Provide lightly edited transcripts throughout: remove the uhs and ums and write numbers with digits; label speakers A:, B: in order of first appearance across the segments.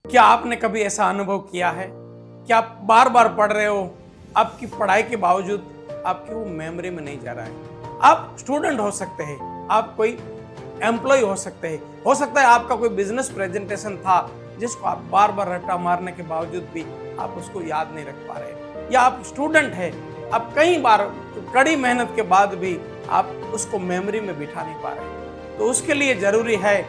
A: क्या आपने कभी ऐसा अनुभव किया है कि आप बार बार पढ़ रहे हो, आपकी पढ़ाई के बावजूद आपकी वो मेमोरी में नहीं जा रहा है। आप स्टूडेंट हो सकते हैं, आप कोई एम्प्लॉय हो सकते हैं, हो सकता है आपका कोई बिजनेस प्रेजेंटेशन था जिसको आप बार बार रट्टा मारने के बावजूद भी आप उसको याद नहीं रख पा रहे, या आप स्टूडेंट हैं, आप कई बार कड़ी मेहनत के बाद भी आप उसको मेमोरी में बिठा नहीं पा रहे। तो उसके लिए जरूरी है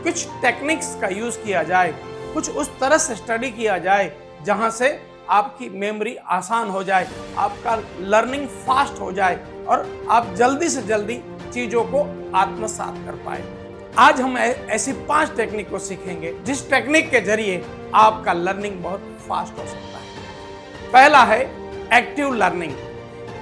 A: कुछ टेक्निक्स का यूज किया जाए, कुछ उस तरह से स्टडी किया जाए जहां से आपकी मेमोरी आसान हो जाए, आपका लर्निंग फास्ट हो जाए और आप जल्दी से जल्दी चीजों को आत्मसात कर पाए। आज हम ऐसी 5 टेक्निक को सीखेंगे जिस टेक्निक के जरिए आपका लर्निंग बहुत फास्ट हो सकता है। पहला है एक्टिव लर्निंग।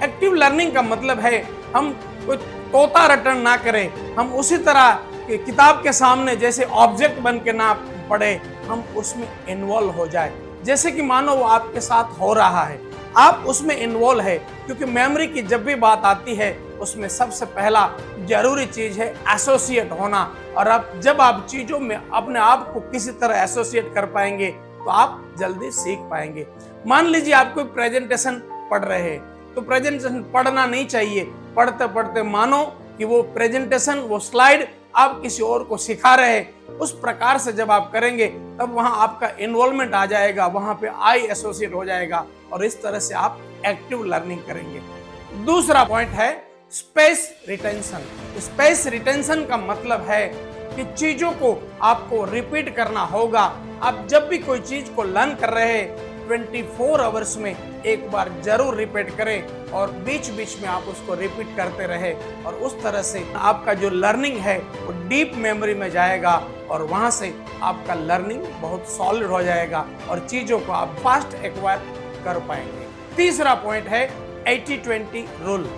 A: एक्टिव लर्निंग का मतलब है हम कोई तोता रटन ना करें, हम उसी तरह किताब के सामने जैसे ऑब्जेक्ट बन के ना पढ़े, हम उसमें इन्वॉल्व हो जाए। जैसे कि मानो वो आपके साथ हो रहा है, आप उसमें इन्वॉल्व है, क्योंकि मेमोरी की जब भी बात आती है उसमें सबसे पहला जरूरी चीज है एसोसिएट होना। और जब आप चीजों में अपने आप को किसी तरह एसोसिएट कर पाएंगे तो आप जल्दी सीख पाएंगे। मान लीजिए आप कोई प्रेजेंटेशन पढ़ रहे हैं, तो प्रेजेंटेशन पढ़ना नहीं चाहिए, पढ़ते पढ़ते मानो कि वो प्रेजेंटेशन, वो स्लाइड आप किसी और को सिखा रहे हैं। उस प्रकार से जब आप करेंगे तब वहां आपका इन्वॉल्वमेंट आ जाएगा, वहां पे आई एसोसिएट हो जाएगा और इस तरह से आप एक्टिव लर्निंग करेंगे। दूसरा पॉइंट है स्पेस रिटेंशन। स्पेस रिटेंशन का मतलब है कि चीजों को आपको रिपीट करना होगा। आप जब भी कोई चीज को लर्न कर रहे हैं 24 आवर्स में एक बार जरूर रिपीट करें और बीच बीच में आप उसको रिपीट करते रहे, और उस तरह से आपका जो लर्निंग है वो डीप मेमोरी में जाएगा और वहां से आपका लर्निंग बहुत सॉलिड हो जाएगा और चीजों को आप फास्ट एक्वायर कर पाएंगे। तीसरा पॉइंट है 80-20 रूल।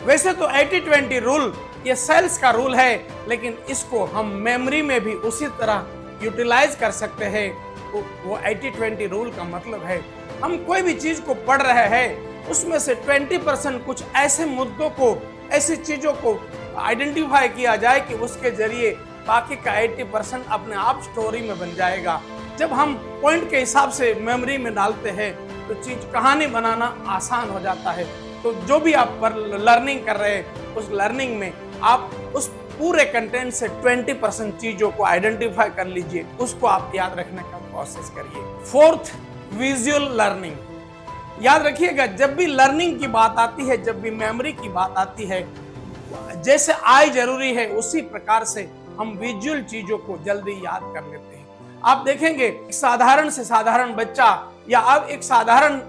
A: वैसे तो 80-20 रूल ये सेल्स का रूल है, लेकिन इसको हम मेमोरी में भी उसी तरह यूटिलाइज कर सकते हैं। वो 80-20 रूल का मतलब है हम कोई भी चीज को पढ़ रहे हैं, उसमें से 20% कुछ ऐसे मुद्दों को, ऐसी चीजों को आइडेंटिफाई किया जाए कि उसके जरिए बाकी का 80% अपने आप स्टोरी में बन जाएगा। जब हम पॉइंट के हिसाब से मेमोरी में डालते हैं तो चीज कहानी बनाना आसान हो जाता है। तो जो भी आप लर्निंग कर रहे हैं उस लर्निंग में आप उस पूरे कंटेंट से 20% चीजों को आइडेंटिफाई कर लीजिए, उसको आप याद रखने का कोशिश करिए। Fourth, visual learning. याद रखिएगा, जब भी लर्निंग की बात आती है, जब भी मेमोरी की बात आती है, जैसे आई जरूरी है उसी प्रकार से हम विजुअल चीजों को जल्दी याद कर लेते हैं। आप देखेंगे एक साधारण से साधारण बच्चा या अब एक साधारण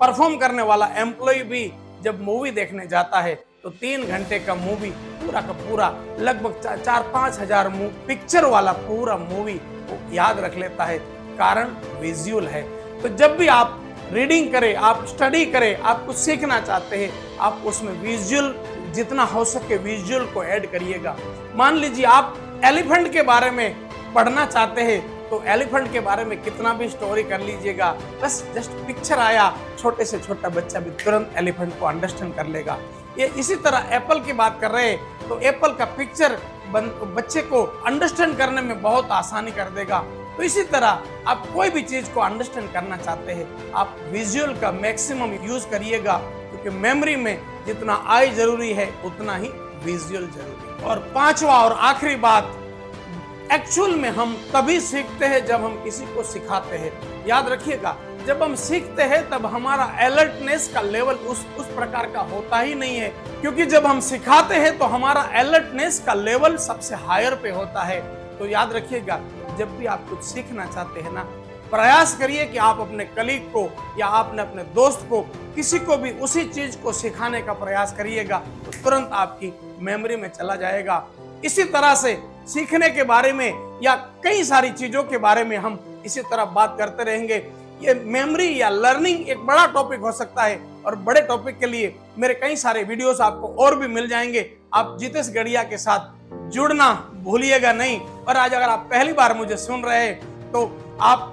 A: परफॉर्म करने वाला एम्प्लॉय भी जब मूवी देखने जाता है तो 3 घंटे का मूवी पूरा का पूरा लगभग 4-5 हजार पिक्चर वाला पूरा मूवी वो याद रख लेता है, कारण विजुअल है। तो जब भी आप रीडिंग करें, आप स्टडी करें, आप कुछ सीखना चाहते हैं, आप उसमें विजुअल जितना हो सके विजुअल को ऐड करिएगा। मान लीजिए आप एलिफेंट के बारे में पढ़ना चाहते हैं तो एलिफेंट के बारे में कितना भी स्टोरी कर लीजिएगा, बस जस्ट पिक्चर आया, छोटे से छोटा बच्चा भी तुरंत एलिफेंट को अंडरस्टैंड कर लेगा। ये इसी तरह एप्पल की बात कर रहे हैं तो एप्पल का पिक्चर बच्चे को अंडरस्टैंड करने में बहुत आसानी कर देगा। तो इसी तरह आप कोई भी चीज को अंडरस्टैंड करना चाहते हैं, आप विजुअल का मैक्सिमम यूज करिएगा, क्योंकि मेमोरी में जितना आई जरूरी है उतना ही विजुअल जरूरी है। और 5वां और आखिरी बात, एक्चुअल में हम तभी सीखते हैं जब हम किसी को सिखाते हैं। याद रखिएगा, जब हम सीखते हैं तब हमारा अलर्टनेस का लेवल उस प्रकार का होता ही नहीं है, क्योंकि जब हम सिखाते हैं तो हमारा अलर्टनेस का लेवल सबसे हायर पे होता है। तो याद रखिएगा, जब भी आप कुछ सीखना चाहते हैं ना, प्रयास करिए कि आप अपने कलीग को या आपने अपने दोस्त को, किसी को भी उसी चीज को सिखाने का प्रयास करिएगा तो तुरंत आपकी मेमोरी में चला जाएगा। इसी तरह से सीखने के बारे में या कई सारी चीजों के बारे में हम इसी तरह बात करते रहेंगे। ये मेमोरी या लर्निंग एक बड़ा टॉपिक हो सकता है और बड़े टॉपिक के लिए मेरे कई सारे वीडियोस आपको और भी मिल जाएंगे। आप जितेश गढ़िया के साथ जुड़ना भूलिएगा नहीं। और आज अगर आप पहली बार मुझे सुन रहे हैं तो आप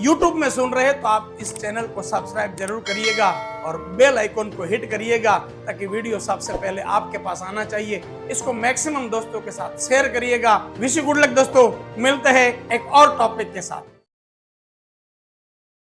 A: YouTube में सुन रहे हैं तो आप इस चैनल को सब्सक्राइब जरूर करिएगा और बेल आइकॉन को हिट करिएगा ताकि वीडियो सबसे पहले आपके पास आना चाहिए। इसको मैक्सिमम दोस्तों के साथ शेयर करिएगा। विश यू गुड लक दोस्तों, मिलते हैं एक और टॉपिक के साथ।